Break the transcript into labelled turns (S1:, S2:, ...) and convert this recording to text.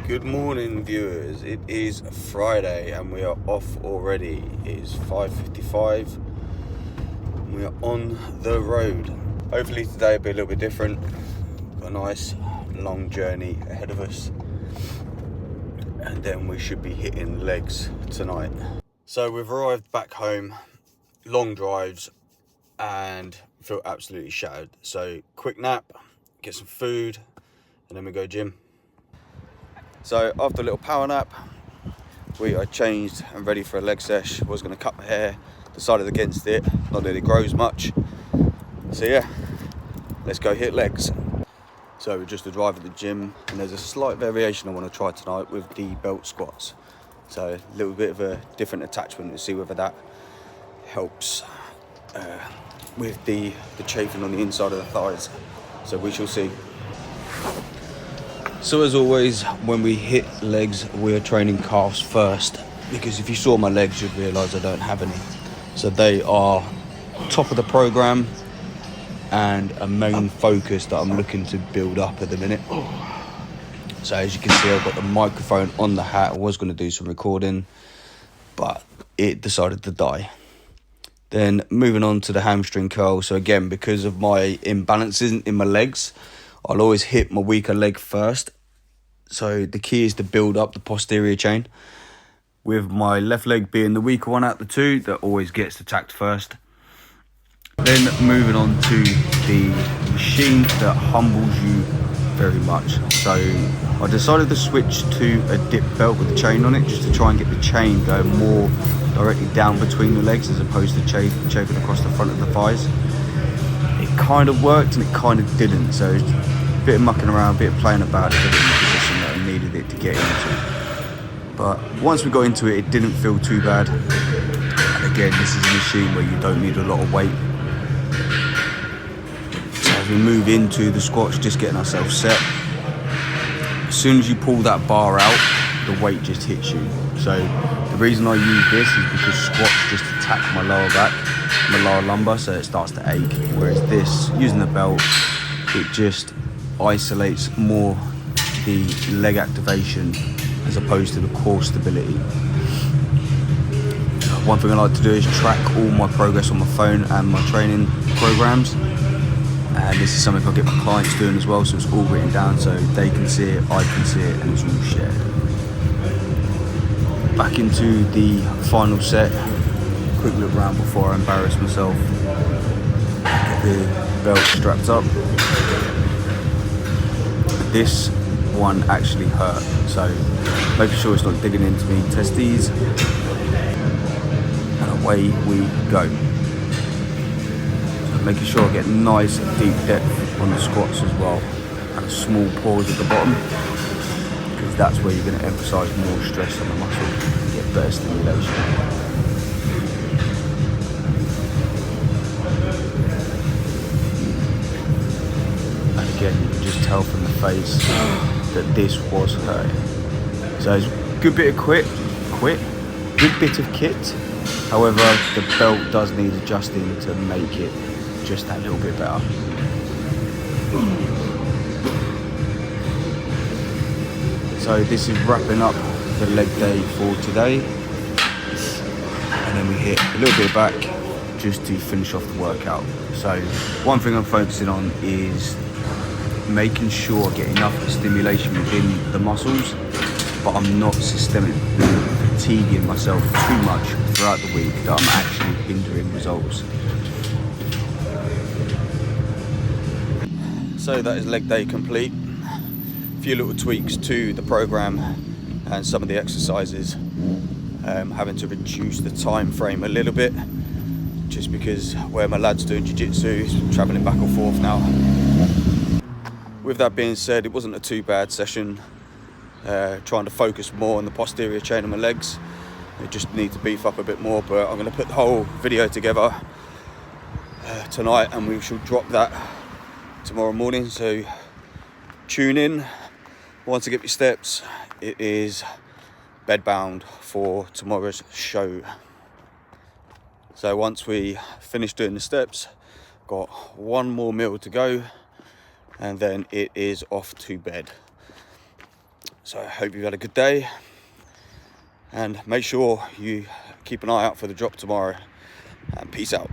S1: Good morning, viewers. It is Friday and we are off already. It is 5:55. We are on the road. Hopefully today will be a little bit different. Got a nice long journey ahead of us, and then we should be hitting legs tonight. So we've arrived back home, long drives, and feel absolutely shattered. So quick nap, get some food, and then we go gym. So after a little power nap, we are changed and ready for a leg sesh. Was going to cut my hair, decided against it, not that it grows much. So yeah, let's go hit legs. So we're just arrived at the gym, and there's a slight variation I want to try tonight with the belt squats. So a little bit of a different attachment to see whether that helps with the chafing on the inside of the thighs. So we shall see. So as always, when we hit legs, we are training calves first, because if you saw my legs, you'd realise I don't have any. So they are top of the programme and a main focus that I'm looking to build up at the minute. So as you can see, I've got the microphone on the hat. I was going to do some recording, but it decided to die. Then moving on to the hamstring curl. So again, because of my imbalances in my legs, I'll always hit my weaker leg first. So the key is to build up the posterior chain, with my left leg being the weaker one out of the two that always gets attacked first. Then moving on to the machine that humbles you very much. So I decided to switch to a dip belt with the chain on it, just to try and get the chain going more directly down between the legs as opposed to chafing across the front of the thighs. It kind of worked and it kind of didn't, so it's a bit of mucking around, a bit of playing about it, to get in the position that I needed it to get into. But once we got into it, it didn't feel too bad. And again, this is a machine where you don't need a lot of weight. So as we move into the squats, just getting ourselves set. As soon as you pull that bar out, the weight just hits you. So the reason I use this is because squats just attack my lower back, my lower lumbar, so it starts to ache. Whereas this, using the belt, it just isolates more the leg activation as opposed to the core stability. One thing I like to do is track all my progress on my phone and my training programs, and this is something I get my clients doing as well, so it's all written down so they can see it, I can see it, and it's all shared. Back into the final set. Quick look around before I embarrass myself. Get the belt strapped up. This one actually hurt, so making sure it's not digging into me testes, and away we go. So making sure I get nice deep depth on the squats as well, and a small pause at the bottom, because that's where you're going to emphasise more stress on the muscle and get better stimulation. Again, you can just tell from the face that this was hurting. So it's a good bit of good bit of kit. However, the belt does need adjusting to make it just that little bit better. So this is wrapping up the leg day for today. And then we hit a little bit back just to finish off the workout. So one thing I'm focusing on is making sure I get enough stimulation within the muscles, but I'm not systemically fatiguing myself too much throughout the week that I'm actually hindering results. So that is leg day complete. A few little tweaks to the program and some of the exercises, having to reduce the time frame a little bit, just because where my lad's doing jiu-jitsu, he's travelling back and forth now. With that being said, it wasn't a too bad session. Trying to focus more on the posterior chain of my legs. I just need to beef up a bit more, but I'm going to put the whole video together tonight, and we shall drop that tomorrow morning. So tune in. Once I get your steps, it is bedbound for tomorrow's show. So once we finish doing the steps, got one more meal to go, and then it is off to bed. So I hope you've had a good day, and make sure you keep an eye out for the drop tomorrow, and peace out.